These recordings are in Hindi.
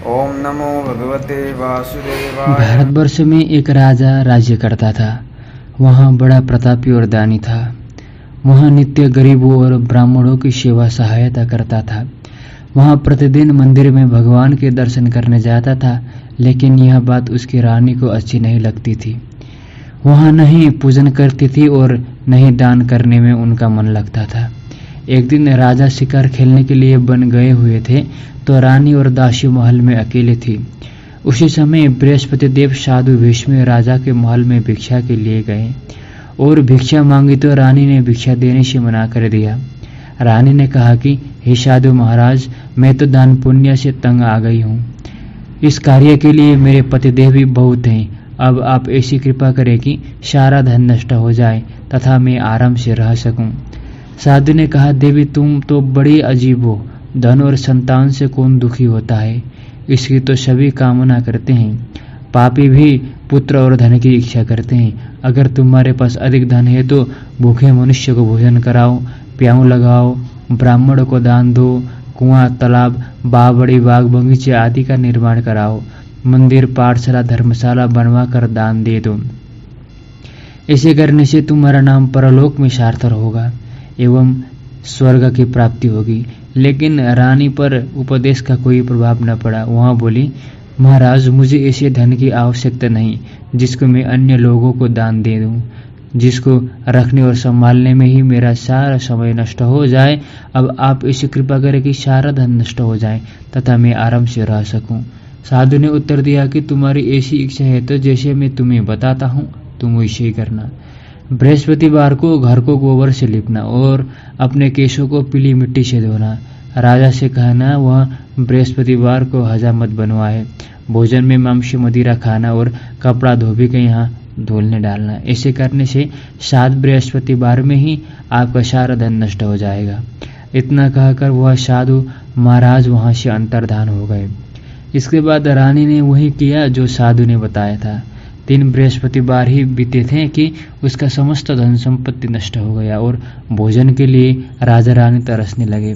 ओम नमो भगवते वासुदेवाय। भारतवर्ष में एक राजा राज्य करता था। वहाँ बड़ा प्रतापी और दानी था। वहाँ नित्य गरीबों और ब्राह्मणों की सेवा सहायता करता था। वहाँ प्रतिदिन मंदिर में भगवान के दर्शन करने जाता था, लेकिन यह बात उसकी रानी को अच्छी नहीं लगती थी। वहाँ न ही पूजन करती थी और न ही दान करने में उनका मन लगता था। एक दिन राजा शिकार खेलने के लिए वन गए हुए थे, तो रानी और दासी महल में अकेले थी। उसी समय बृहस्पति देव साधु वेश में राजा के महल में भिक्षा के लिए गए और भिक्षा मांगी तो रानी ने भिक्षा देने से मना कर दिया। रानी ने कहा कि हे साधु महाराज, मैं तो दान पुण्य से तंग आ गई हूँ। इस कार्य के लिए मेरे पतिदेव भी बहुत हैं। अब आप ऐसी कृपा करें कि सारा धन नष्ट हो जाए तथा मैं आराम से रह सकूं। साधु ने कहा, देवी तुम तो बड़ी अजीब हो। धन और संतान से कौन दुखी होता है? इसकी तो सभी कामना करते हैं। पापी भी पुत्र और धन की इच्छा करते हैं। अगर तुम्हारे पास अधिक धन है तो भूखे मनुष्य को भोजन कराओ, प्याऊ लगाओ, ब्राह्मणों को दान दो, कुआं, तालाब, बावड़ी, बाग, बगीचे आदि का निर्माण कराओ, मंदिर, पाठशाला, धर्मशाला बनवा कर दान दे दो। ऐसे करने से तुम्हारा नाम परलोक में सार्थक होगा एवं स्वर्ग की प्राप्ति होगी। लेकिन रानी पर उपदेश का कोई प्रभाव न पड़ा। वहाँ बोली, महाराज मुझे ऐसे धन की आवश्यकता नहीं जिसको मैं अन्य लोगों को दान दे दूं, जिसको रखने और संभालने में ही मेरा सारा समय नष्ट हो जाए। अब आप ऐसी कृपा करें कि सारा धन नष्ट हो जाए तथा मैं आराम से रह सकूं। साधु ने उत्तर दिया कि तुम्हारी ऐसी इच्छा है तो जैसे मैं तुम्हें बताता हूँ तुम वैसे ही करना। बृहस्पतिवार को घर को गोबर से लिपना और अपने केशों को पीली मिट्टी से धोना। राजा से कहना वह बृहस्पतिवार को हजामत बनवाए। भोजन में मांस मदिरा खाना और कपड़ा धोबी के यहाँ धुलने डालना। ऐसे करने से 7 बृहस्पतिवार में ही आपका सारा धन नष्ट हो जाएगा। इतना कहकर वह साधु महाराज वहां से अंतर्धान हो गए। इसके बाद रानी ने वही किया जो साधु ने बताया था। 3 बृहस्पतिवार ही बीते थे कि उसका समस्त धन संपत्ति नष्ट हो गया और भोजन के लिए राजा रानी तरसने लगे।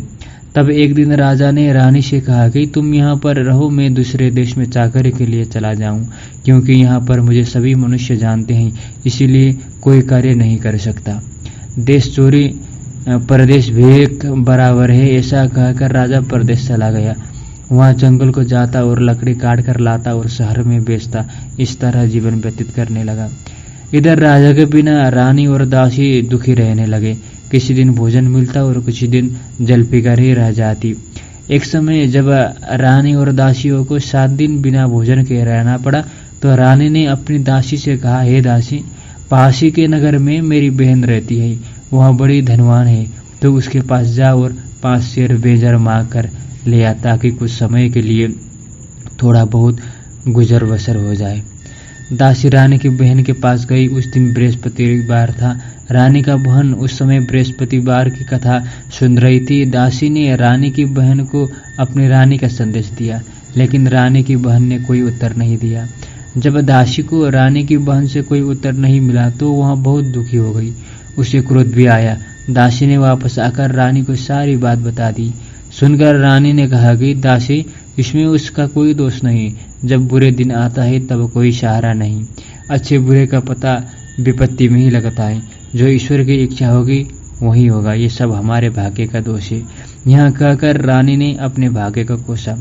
तब एक दिन राजा ने रानी से कहा कि तुम यहाँ पर रहो, मैं दूसरे देश में चाकरी के लिए चला जाऊं, क्योंकि यहाँ पर मुझे सभी मनुष्य जानते हैं, इसीलिए कोई कार्य नहीं कर सकता। देश चोरी परदेश भेक बराबर है। ऐसा कहकर राजा परदेश चला गया। वहाँ जंगल को जाता और लकड़ी काट कर लाता और शहर में बेचता। इस तरह जीवन व्यतीत करने लगा। इधर राजा के बिना रानी और दासी दुखी रहने लगे। किसी दिन भोजन मिलता और किसी दिन जल पीकर ही रह जाती। एक समय जब रानी और दासियों को 7 दिन बिना भोजन के रहना पड़ा तो रानी ने अपनी दासी से कहा, हे दासी, पासी के नगर में मेरी बहन रहती है, वह बड़ी धनवान है, तो उसके पास जा और 5 शेर बेजर मांग कर ले आ, ताकि कुछ समय के लिए थोड़ा बहुत गुजर बसर हो जाए। दासी रानी की बहन के पास गई। उस दिन बृहस्पतिवार था। रानी का बहन उस समय बृहस्पतिवार की कथा सुन रही थी। दासी ने रानी की बहन को अपनी रानी का संदेश दिया, लेकिन रानी की बहन ने कोई उत्तर नहीं दिया। जब दासी को रानी की बहन से कोई उत्तर नहीं मिला तो वह बहुत दुखी हो गई। उसे क्रोध भी आया। दासी ने वापस आकर रानी को सारी बात बता दी। सुनकर रानी ने कहा कि दासी, इसमें उसका कोई दोष नहीं। जब बुरे दिन आता है तब कोई सहारा नहीं। अच्छे बुरे का पता विपत्ति में ही लगता है। जो ईश्वर की इच्छा होगी वही होगा। ये सब हमारे भाग्य का दोष है। यहाँ कहकर रानी ने अपने भाग्य को कोसा।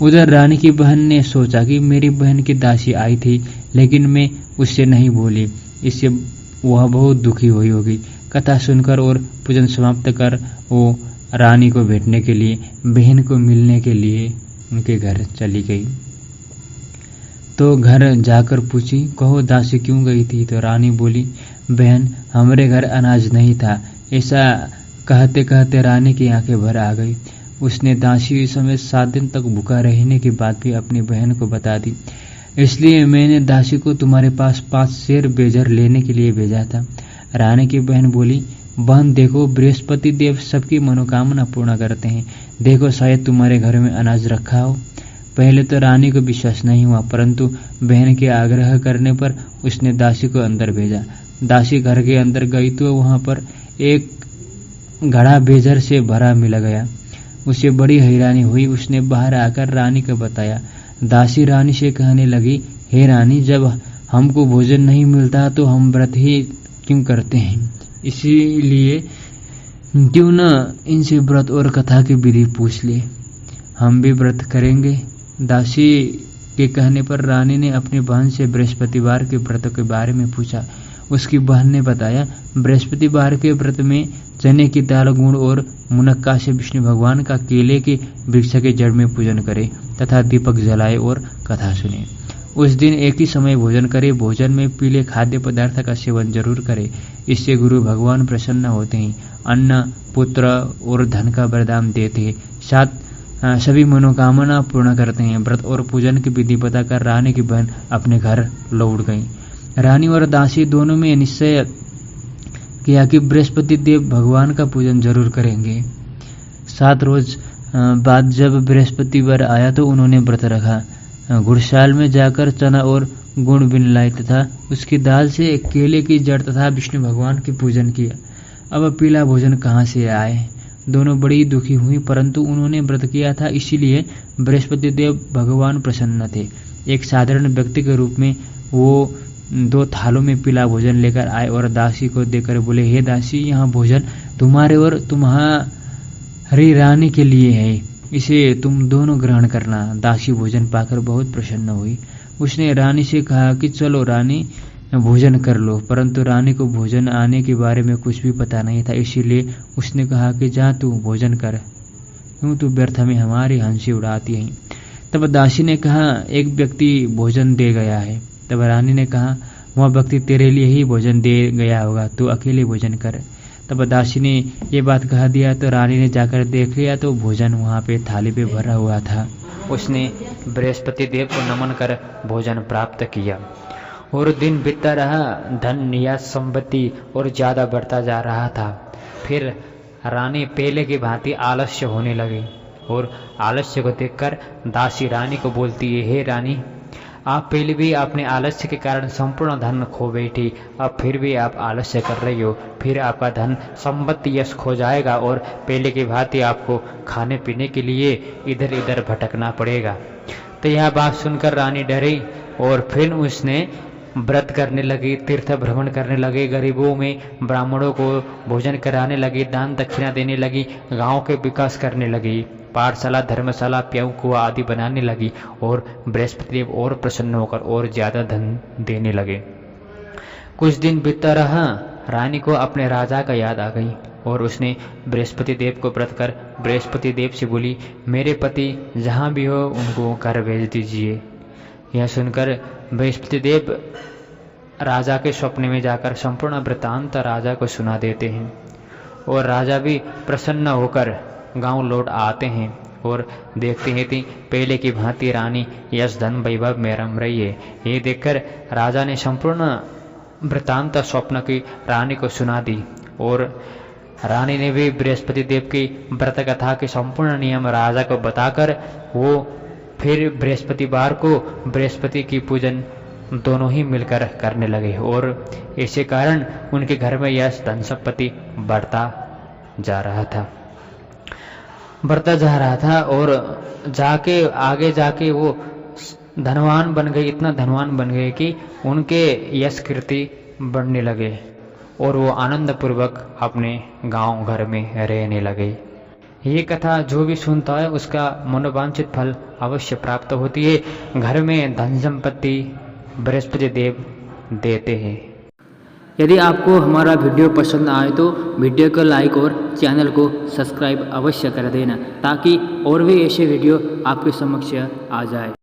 उधर रानी की बहन ने सोचा कि मेरी बहन की दासी आई थी, लेकिन मैं उससे नहीं बोली, इससे वह बहुत दुखी हुई होगी। कथा सुनकर और पूजन समाप्त कर वो रानी को भेंटने के लिए, बहन को मिलने के लिए उनके घर चली गई। तो घर जाकर पूछी, कहो दासी क्यों गई थी? तो रानी बोली, बहन, हमारे घर अनाज नहीं था। ऐसा कहते कहते रानी की आंखें भर आ गई। उसने दासी समेत 7 दिन तक भूखा रहने की बात भी अपनी बहन को बता दी। इसलिए मैंने दासी को तुम्हारे पास 5 शेर बेजर लेने के लिए भेजा था। रानी की बहन बोली, बहन देखो, बृहस्पति देव सबकी मनोकामना पूर्ण करते हैं। देखो, शायद तुम्हारे घर में अनाज रखा हो। पहले तो रानी को विश्वास नहीं हुआ, परंतु बहन के आग्रह करने पर उसने दासी को अंदर भेजा। दासी घर के अंदर गई तो वहां पर एक घड़ा बेजर से भरा मिल गया। उसे बड़ी हैरानी हुई। उसने बाहर आकर रानी को बताया। दासी रानी से कहने लगी, हे रानी, जब हमको भोजन नहीं मिलता तो हम व्रत ही क्यों करते हैं? इसीलिए क्यों न इनसे व्रत और कथा की विधि पूछ ले, हम भी व्रत करेंगे। दासी के कहने पर रानी ने अपनी बहन से बृहस्पतिवार के व्रत के बारे में पूछा। उसकी बहन ने बताया, बृहस्पतिवार के व्रत में चने की दाल, गुड़ और मुनक्का से विष्णु भगवान का केले के वृक्ष के जड़ में पूजन करे तथा दीपक जलाए और कथा सुने। उस दिन एक ही समय भोजन करे। भोजन में पीले खाद्य पदार्थ का सेवन जरूर करे, इससे गुरु भगवान प्रसन्न होते हैं, अन्न, पुत्र और धन का वरदान देते हैं, साथ सभी मनोकामना पूर्ण करते हैं। व्रत और पूजन की विधि बताकर रानी की बहन अपने घर लौट गई। रानी और दासी दोनों में निश्चय किया कि बृहस्पति देव भगवान का पूजन जरूर करेंगे। 7 रोज बाद जब बृहस्पतिवार आया तो उन्होंने व्रत रखा। गुड़शाल में जाकर चना और गुड़ बिन लाई तथा उसकी दाल से केले की जड़ तथा विष्णु भगवान की पूजन किया। अब पीला भोजन कहाँ से आए? दोनों बड़ी दुखी हुई, परंतु उन्होंने व्रत किया था, इसीलिए बृहस्पति देव भगवान प्रसन्न थे। एक साधारण व्यक्ति के रूप में वो 2 थालों में पीला भोजन लेकर आए और दासी को देकर बोले, हे दासी, यह भोजन तुम्हारे और तुम्हारी रानी के लिए है, इसे तुम दोनों ग्रहण करना। दासी भोजन पाकर बहुत प्रसन्न हुई। उसने रानी से कहा कि चलो रानी, भोजन कर लो, परंतु रानी को भोजन आने के बारे में कुछ भी पता नहीं था, इसीलिए उसने कहा कि जा तू भोजन कर, क्यों तू व्यर्थ में हमारी हंसी उड़ाती है। तब दासी ने कहा, एक व्यक्ति भोजन दे गया है। तब रानी ने कहा, वह व्यक्ति तेरे लिए ही भोजन दे गया होगा, तू अकेले भोजन कर। तब दासी ने ये बात कह दिया तो रानी ने जाकर देख लिया तो भोजन वहाँ पे थाली पे भरा हुआ था। उसने बृहस्पति देव को नमन कर भोजन प्राप्त किया और दिन बीतता रहा। धन या संपत्ति और ज्यादा बढ़ता जा रहा था। फिर रानी पहले की भांति आलस्य होने लगी और आलस्य को देखकर दासी रानी को बोलती है, हे रानी, आप पहले भी अपने आलस्य के कारण संपूर्ण धन खो बैठी, अब फिर भी आप आलस्य कर रही हो, फिर आपका धन संपत्ति यश खो जाएगा और पहले की भांति आपको खाने पीने के लिए इधर इधर भटकना पड़ेगा। तो यह बात सुनकर रानी डरी और फिर उसने व्रत करने लगी, तीर्थ भ्रमण करने लगी, गरीबों में ब्राह्मणों को भोजन कराने लगी, दान दक्षिणा देने लगी, गांव के विकास करने लगी, पाठशाला, धर्मशाला, प्याऊ, कुआ आदि बनाने लगी और बृहस्पति देव और प्रसन्न होकर और ज्यादा धन देने लगे। कुछ दिन बीतता रहा। रानी को अपने राजा का याद आ गई और उसने बृहस्पति देव को व्रत कर बृहस्पति देव से बोली, मेरे पति जहाँ भी हो उनको घर भेज दीजिए। यह सुनकर बृहस्पति देव राजा के स्वप्न में जाकर संपूर्ण वृत्तांत राजा को सुना देते हैं और राजा भी प्रसन्न होकर गांव लौट आते हैं और देखते हैं कि पहले की भांति रानी यश धन वैभव में रम रही है। ये देखकर राजा ने संपूर्ण वृत्तांत स्वप्न की रानी को सुना दी और रानी ने भी बृहस्पति देव की व्रत कथा के संपूर्ण नियम राजा को बताकर वो फिर बृहस्पतिवार को बृहस्पति की पूजन दोनों ही मिलकर करने लगे और इसी कारण उनके घर में यश धन संपत्ति बढ़ता जा रहा था और आगे जाके वो धनवान बन गए, इतना धनवान बन गए कि उनके यश कीर्ति बढ़ने लगे और वो आनंद पूर्वक अपने गांव घर में रहने लगे। ये कथा जो भी सुनता है उसका मनोवांछित फल अवश्य प्राप्त होती है। घर में धन संपत्ति बृहस्पति देव देते हैं। यदि आपको हमारा वीडियो पसंद आए तो वीडियो को लाइक और चैनल को सब्सक्राइब अवश्य कर देना ताकि और भी ऐसे वीडियो आपके समक्ष आ जाए।